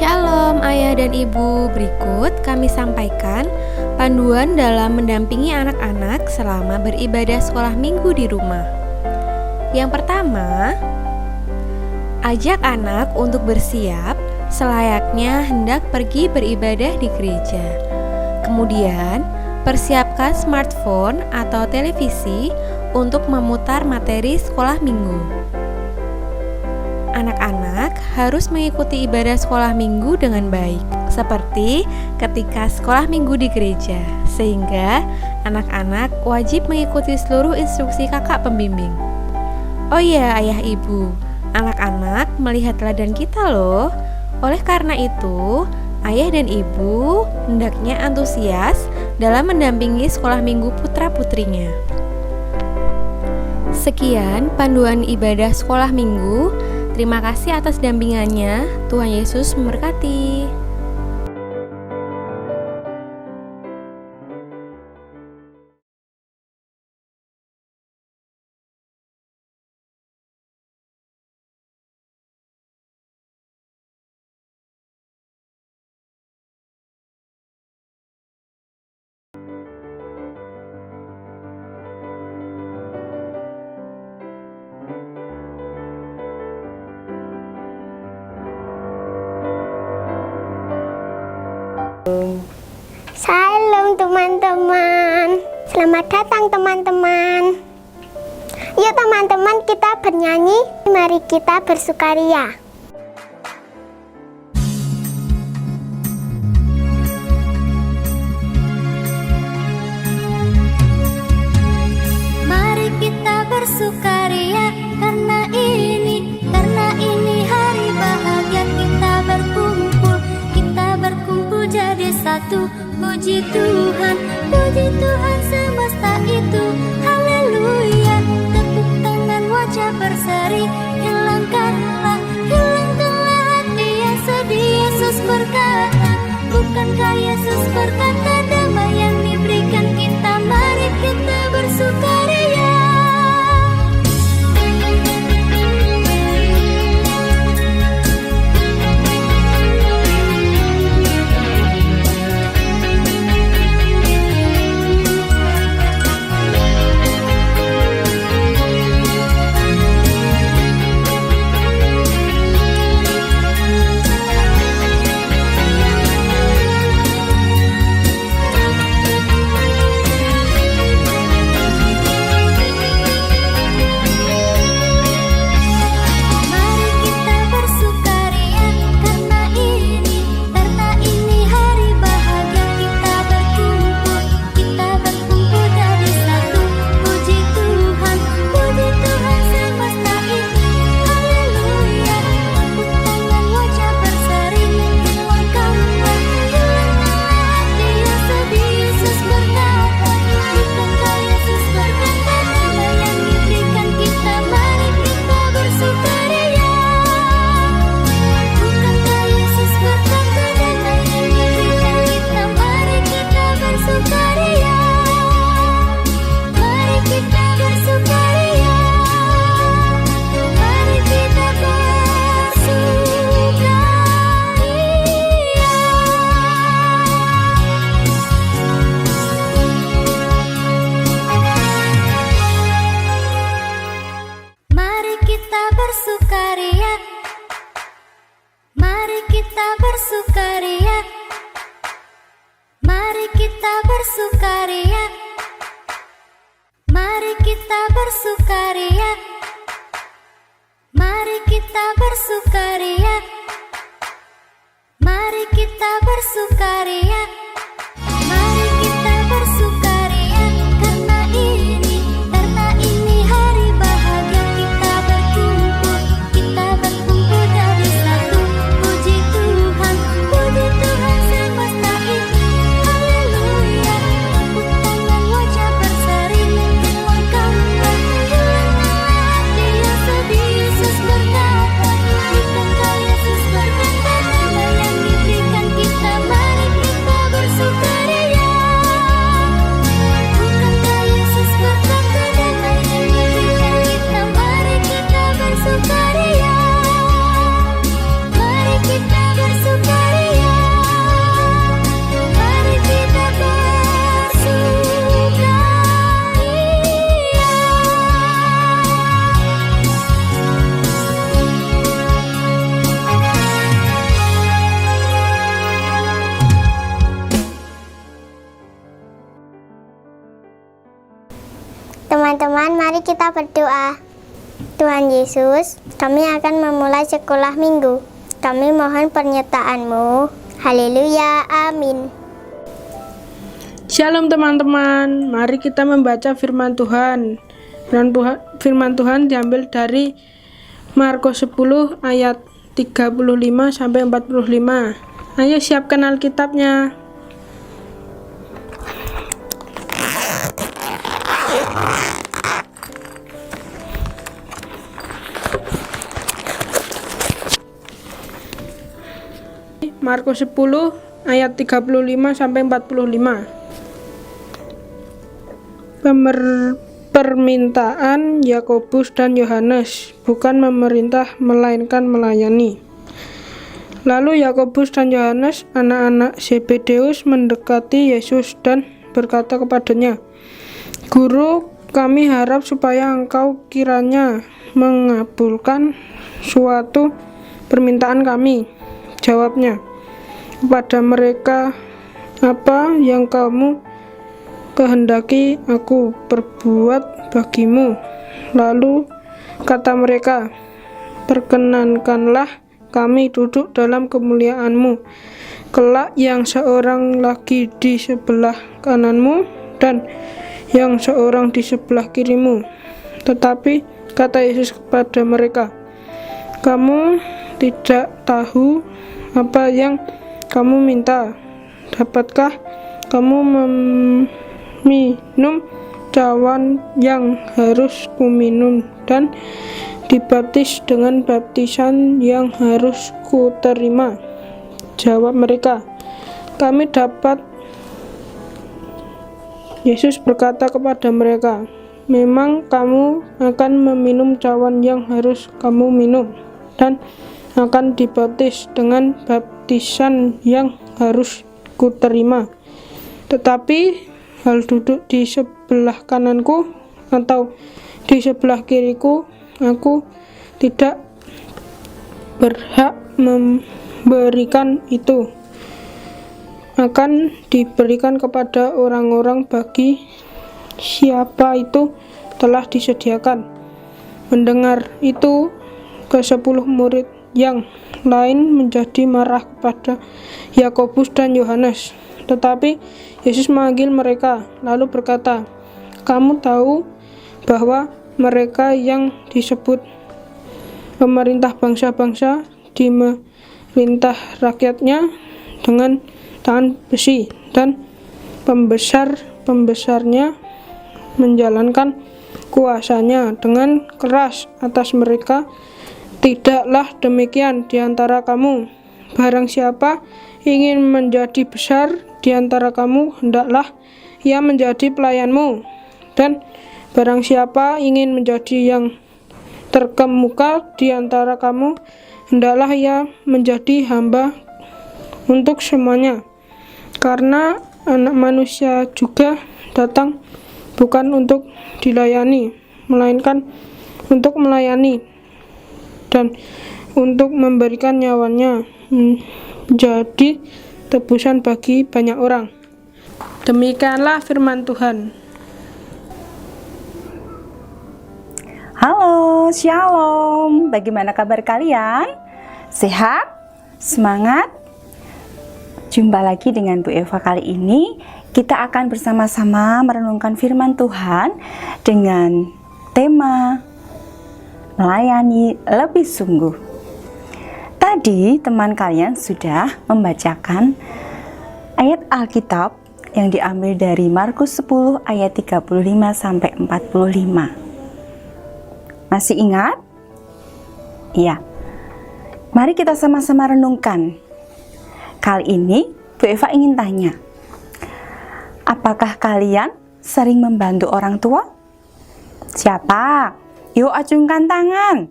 Shalom ayah dan ibu, berikut kami sampaikan panduan dalam mendampingi anak-anak selama beribadah sekolah minggu di rumah. Yang pertama, ajak anak untuk bersiap selayaknya hendak pergi beribadah di gereja. Kemudian, persiapkan smartphone atau televisi untuk memutar materi sekolah minggu. Anak-anak harus mengikuti ibadah sekolah minggu dengan baik, seperti ketika sekolah minggu di gereja, sehingga anak-anak wajib mengikuti seluruh instruksi kakak pembimbing. Oh iya ayah ibu, anak-anak melihat teladan kita loh. Oleh karena itu, ayah dan ibu hendaknya antusias dalam mendampingi sekolah minggu putra-putrinya. Sekian panduan ibadah sekolah minggu. Terima kasih atas dampingannya. Tuhan Yesus memberkati. Shalom teman-teman. Selamat datang teman-teman. Yuk teman-teman, kita bernyanyi. Mari kita bersukaria. Mari kita bersukaria karena ini hari bahagia. Kita berkumpul jadi satu. Puji Tuhan semesta itu. Haleluya. Tepuk tangan, wajah berseri. Hilangkanlah hati yang sedih. Yesus berkata, bukankah Yesus berkata, damai yang diberikan kita, mari kita bersukaria. kita berdoa. Tuhan Yesus, kami akan memulai sekolah minggu. Kami mohon penyertaan-Mu. Haleluya, amin. Shalom teman-teman, mari kita membaca firman Tuhan. Firman Tuhan diambil dari Markus 10 ayat 35 sampai 45. Ayo siapkan Alkitabnya. Markus 10 ayat 35 sampai 45. Permintaan Yakobus dan Yohanes, bukan memerintah melainkan melayani. Lalu Yakobus dan Yohanes, anak-anak Zebedeus, mendekati Yesus dan berkata kepadanya, "Guru, kami harap supaya engkau kiranya mengabulkan suatu permintaan kami." Jawabnya kepada mereka, "Apa yang kamu kehendaki aku perbuat bagimu?" Lalu kata mereka, "Perkenankanlah kami duduk dalam kemuliaan-Mu, kelak yang seorang lagi di sebelah kananmu dan yang seorang di sebelah kirimu." Tetapi kata Yesus kepada mereka, "Kamu tidak tahu apa yang kamu minta. Dapatkah kamu meminum cawan yang harus kuminum dan dibaptis dengan baptisan yang harus kuterima?" Jawab mereka, "Kami dapat." Yesus berkata kepada mereka, "Memang kamu akan meminum cawan yang harus kamu minum dan akan dibaptis dengan baptisan yang harus kuterima. Tetapi hal duduk di sebelah kananku atau di sebelah kiriku, aku tidak berhak memberikan itu. Akan diberikan kepada orang-orang bagi siapa itu telah disediakan." Mendengar itu, ke-10 murid yang lain menjadi marah kepada Yakobus dan Yohanes. Tetapi Yesus memanggil mereka, lalu berkata, "Kamu tahu bahwa mereka yang disebut pemerintah bangsa-bangsa dimerintah rakyatnya dengan tangan besi, dan pembesar-pembesarnya menjalankan kuasanya dengan keras atas mereka. Tidaklah demikian di antara kamu. Barang siapa ingin menjadi besar di antara kamu, hendaklah ia menjadi pelayanmu. Dan barang siapa ingin menjadi yang terkemuka di antara kamu, hendaklah ia menjadi hamba untuk semuanya. Karena Anak Manusia juga datang bukan untuk dilayani, melainkan untuk melayani dan untuk memberikan nyawanya menjadi tebusan bagi banyak orang. Demikianlah firman Tuhan. Halo, shalom. Bagaimana kabar kalian? Sehat? Semangat? Jumpa lagi dengan Bu Eva. Kali ini kita akan bersama-sama merenungkan firman Tuhan dengan tema melayani lebih sungguh. Tadi teman kalian sudah membacakan ayat Alkitab yang diambil dari Markus 10 ayat 35 sampai 45. Masih ingat? Iya. Mari kita sama-sama renungkan. Kali ini Bu Eva ingin tanya, apakah kalian sering membantu orang tua? Siapa? Yuk acungkan tangan.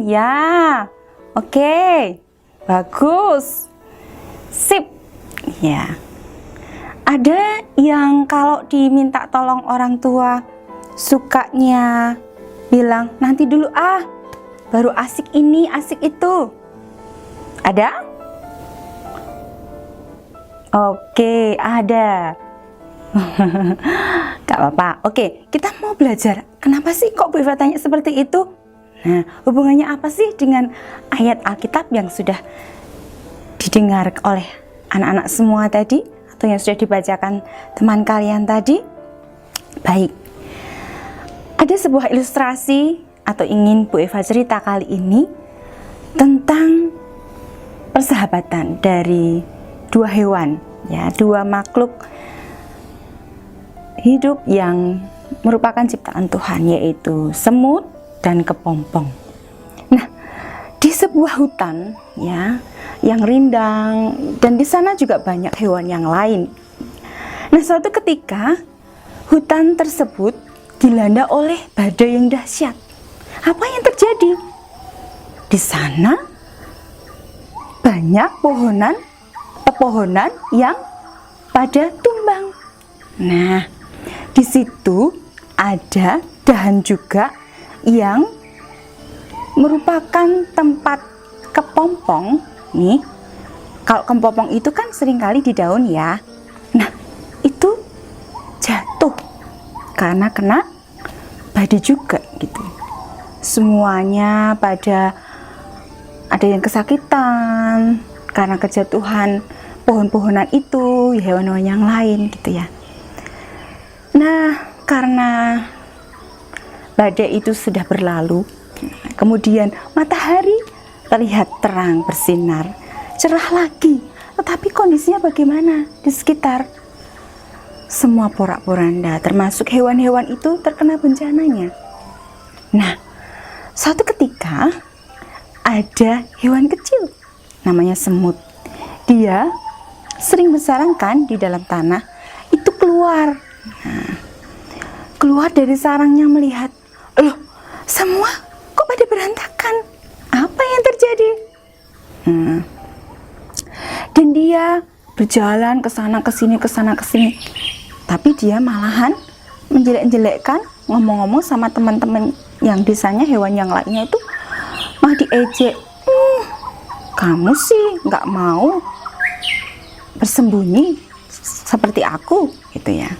Ya. Oke. Bagus. Sip. Ya. Ada yang kalau diminta tolong orang tua sukanya bilang nanti dulu baru asik ini, asik itu. Ada? Oke, ada. Gak apa-apa. Oke, kita mau belajar. Kenapa sih kok Bu Eva tanya seperti itu? Nah, hubungannya apa sih dengan ayat Alkitab yang sudah didengar oleh anak-anak semua tadi, atau yang sudah dibacakan teman kalian tadi? Baik, ada sebuah ilustrasi atau ingin Bu Eva cerita kali ini tentang persahabatan dari dua hewan, ya, dua makhluk hidup yang merupakan ciptaan Tuhan, yaitu semut dan kepompong. Nah, di sebuah hutan, ya, yang rindang, dan di sana juga banyak hewan yang lain. Nah, suatu ketika hutan tersebut dilanda oleh badai yang dahsyat. Apa yang terjadi? Di sana banyak pepohonan yang pada tumbang. Nah, di situ ada dahan juga yang merupakan tempat kepompong. Nih, kalau kepompong itu kan seringkali di daun, ya. Nah, itu jatuh karena kena badai juga gitu. Semuanya pada ada yang kesakitan karena kejatuhan pohon-pohonan itu, hewan-hewan yang lain gitu ya. Nah, karena badai itu sudah berlalu, kemudian matahari terlihat terang bersinar, cerah lagi. Tetapi kondisinya bagaimana di sekitar? Semua porak-poranda, termasuk hewan-hewan itu terkena bencananya. Nah, suatu ketika ada hewan kecil namanya semut. Dia sering bersarangkan di dalam tanah, itu keluar. Nah, keluar dari sarangnya melihat, loh, semua kok pada berantakan? Apa yang terjadi? Dan dia berjalan ke sana ke sini, tapi dia malahan menjelek-jelekkan, ngomong-ngomong sama teman-teman yang di sana, hewan yang lainnya itu mah diejek. Kamu sih nggak mau bersembunyi seperti aku, gitu ya.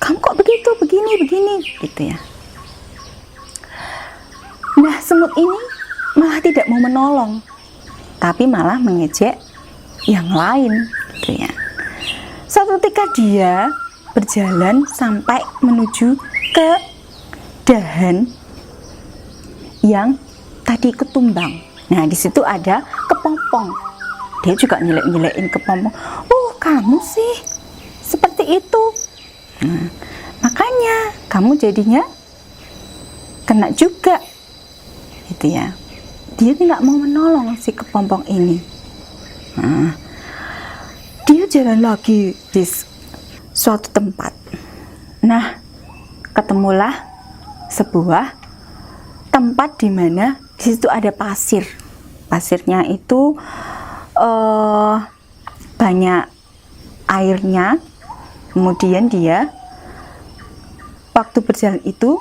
Kamu kok begitu, begini, gitu ya. Nah, semut ini malah tidak mau menolong, tapi malah mengejek yang lain, gitu ya. Suatu ketika dia berjalan sampai menuju ke dahan yang tadi ketumbang. Nah, di situ ada kepompong. Dia juga nyelek-nyelekin kepompong. Oh, kamu sih seperti itu. Nah, makanya kamu jadinya kena juga, gitu ya. Dia tidak mau menolong si kepompong ini. Nah, dia jalan lagi di suatu tempat. Nah, ketemulah sebuah tempat di mana di situ ada pasir. Pasirnya itu banyak airnya. Kemudian dia waktu berjalan itu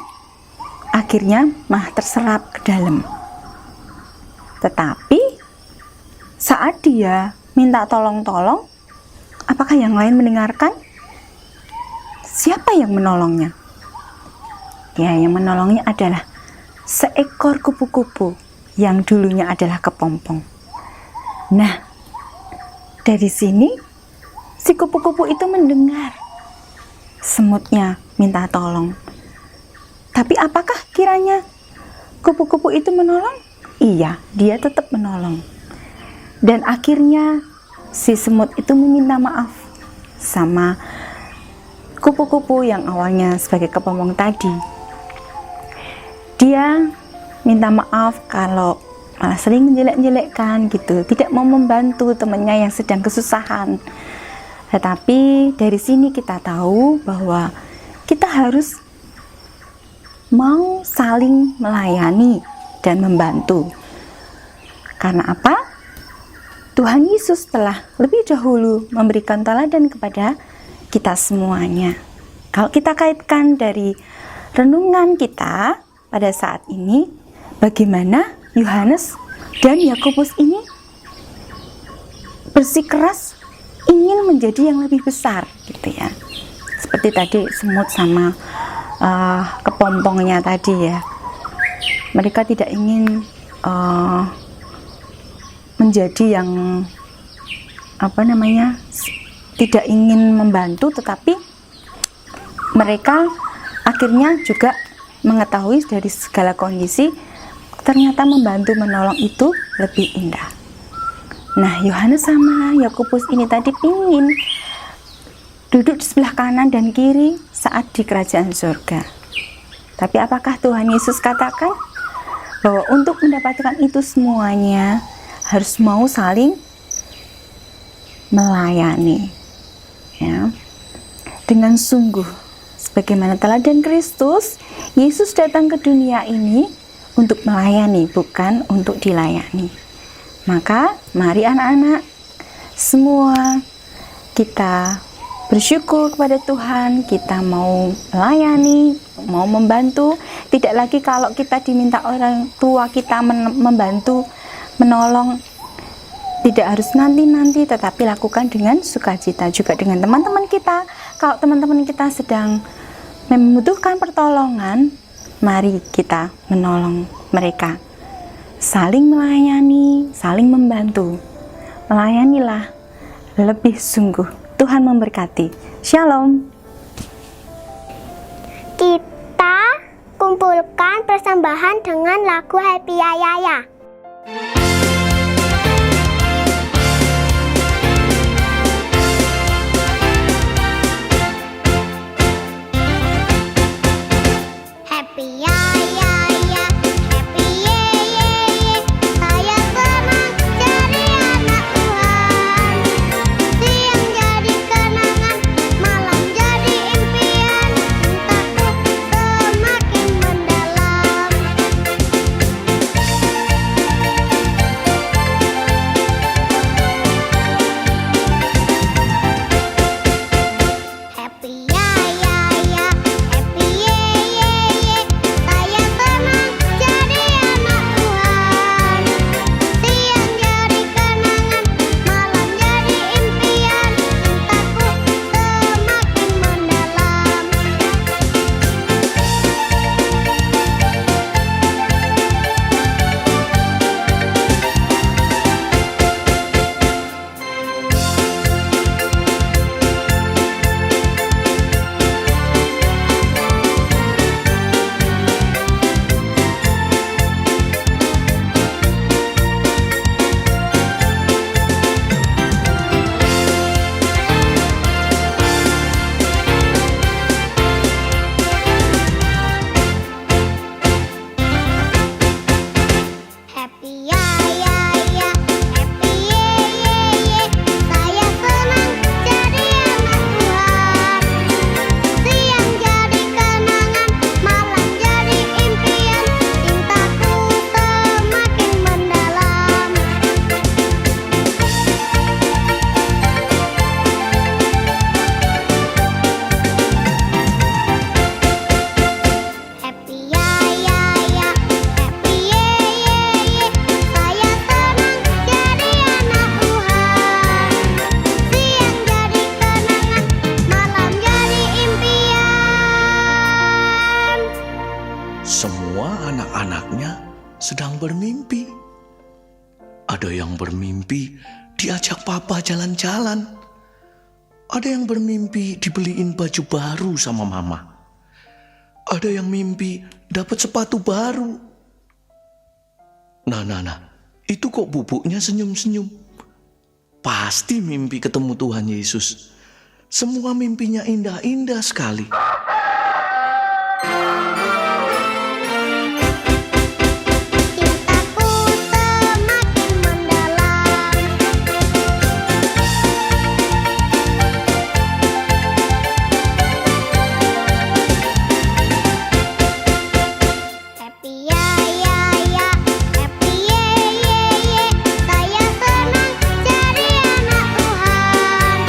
akhirnya mah terserap ke dalam. Tetapi saat dia minta tolong-tolong, apakah yang lain mendengarkan? Siapa yang menolongnya? Ya, yang menolongnya adalah seekor kupu-kupu yang dulunya adalah kepompong. Nah, dari sini si kupu-kupu itu mendengar semutnya minta tolong. Tapi apakah kiranya kupu-kupu itu menolong? Iya, dia tetap menolong. Dan akhirnya si semut itu meminta maaf sama kupu-kupu yang awalnya sebagai kepompong tadi. Dia minta maaf kalau malah sering menjelek-jelekkan gitu, tidak mau membantu temannya yang sedang kesusahan. Tetapi dari sini kita tahu bahwa kita harus mau saling melayani dan membantu. Karena apa? Tuhan Yesus telah lebih dahulu memberikan teladan kepada kita semuanya. Kalau kita kaitkan dari renungan kita pada saat ini, bagaimana Yohanes dan Yakobus ini bersikeras ingin menjadi yang lebih besar gitu ya. Seperti tadi semut sama kepompongnya tadi ya, mereka tidak ingin menjadi yang tidak ingin membantu, tetapi mereka akhirnya juga mengetahui dari segala kondisi ternyata membantu menolong itu lebih indah. Nah, Yohanes sama Yakobus ini tadi pingin duduk di sebelah kanan dan kiri saat di kerajaan surga. Tapi apakah Tuhan Yesus katakan bahwa untuk mendapatkan itu semuanya harus mau saling melayani ya, dengan sungguh sebagaimana teladan Kristus. Yesus datang ke dunia ini untuk melayani, bukan untuk dilayani. Maka mari anak-anak semua kita bersyukur kepada Tuhan, kita mau melayani, mau membantu. Tidak lagi kalau kita diminta orang tua kita membantu, menolong, tidak harus nanti-nanti, tetapi lakukan dengan sukacita. Juga dengan teman-teman kita, kalau teman-teman kita sedang membutuhkan pertolongan, mari kita menolong mereka. Saling melayani, saling membantu. Melayanilah lebih sungguh. Tuhan memberkati. Shalom. Kita kumpulkan persembahan dengan lagu Happy Ya Ya Ya. Happy ya ya ya, happy ye ye ye. Saya senang jadi anak Tuhan. Siang jadi kenangan, malam jadi impian. Cintaku semakin mendalam. Happy ya ya ya, happy ye ye ye. Saya senang jadi anak Tuhan. Siang jadi kenangan, malam jadi impian. Cintaku semakin mendalam. Happy ya ya ya, happy ye ye ye. Saya senang jadi anak Tuhan. Siang jadi kenangan, malam jadi impian. Cintaku semakin mendalam. Happy ya ya ya, happy ye ye ye. Saya senang jadi anak Tuhan. Siang jadi kenangan, malam jadi impian. Semua anak-anaknya sedang bermimpi. Ada yang bermimpi diajak papa jalan-jalan. Ada yang bermimpi dibeliin baju baru sama mama. Ada yang mimpi dapat sepatu baru. Nah, itu kok bubuknya senyum-senyum? Pasti mimpi ketemu Tuhan Yesus. Semua mimpinya indah-indah sekali. Cintaku semakin mendalam. Happy ya ya ya, happy ye ye ye. Saya senang jadi anak Tuhan.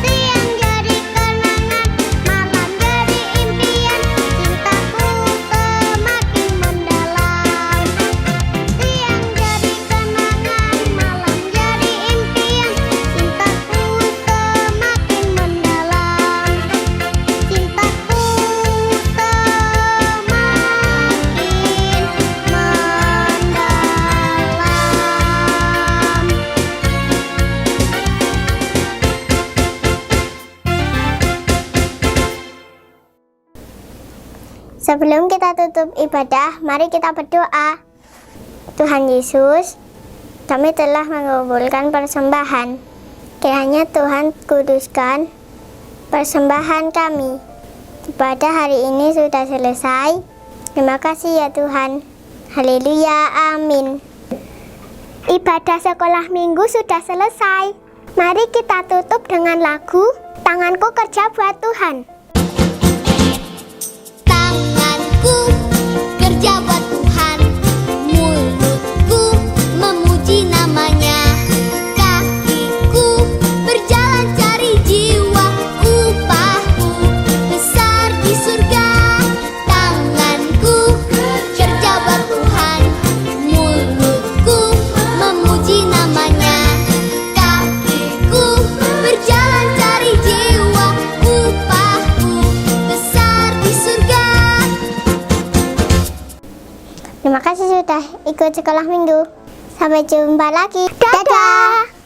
Siang jadi kenangan, malam jadi impian. Cinta Sebelum kita tutup ibadah, mari kita berdoa. Tuhan Yesus, kami telah mengumpulkan persembahan. Kiranya Tuhan kuduskan persembahan kami. Ibadah hari ini sudah selesai. Terima kasih ya Tuhan. Haleluya, amin. Ibadah sekolah minggu sudah selesai. Mari kita tutup dengan lagu Tanganku Kerja Buat Tuhan. Tanganku kerja buat Tuhan, mulutku memuji namanya, kakiku berjalan cari jiwa, upahku besar di surga. Tanganku kerja buat Tuhan, mulutku memuji namanya, kakiku berjalan cari jiwa, upahku besar di surga. Terima kasih sudah ikut sekolah minggu. Sampai jumpa lagi. Dadah.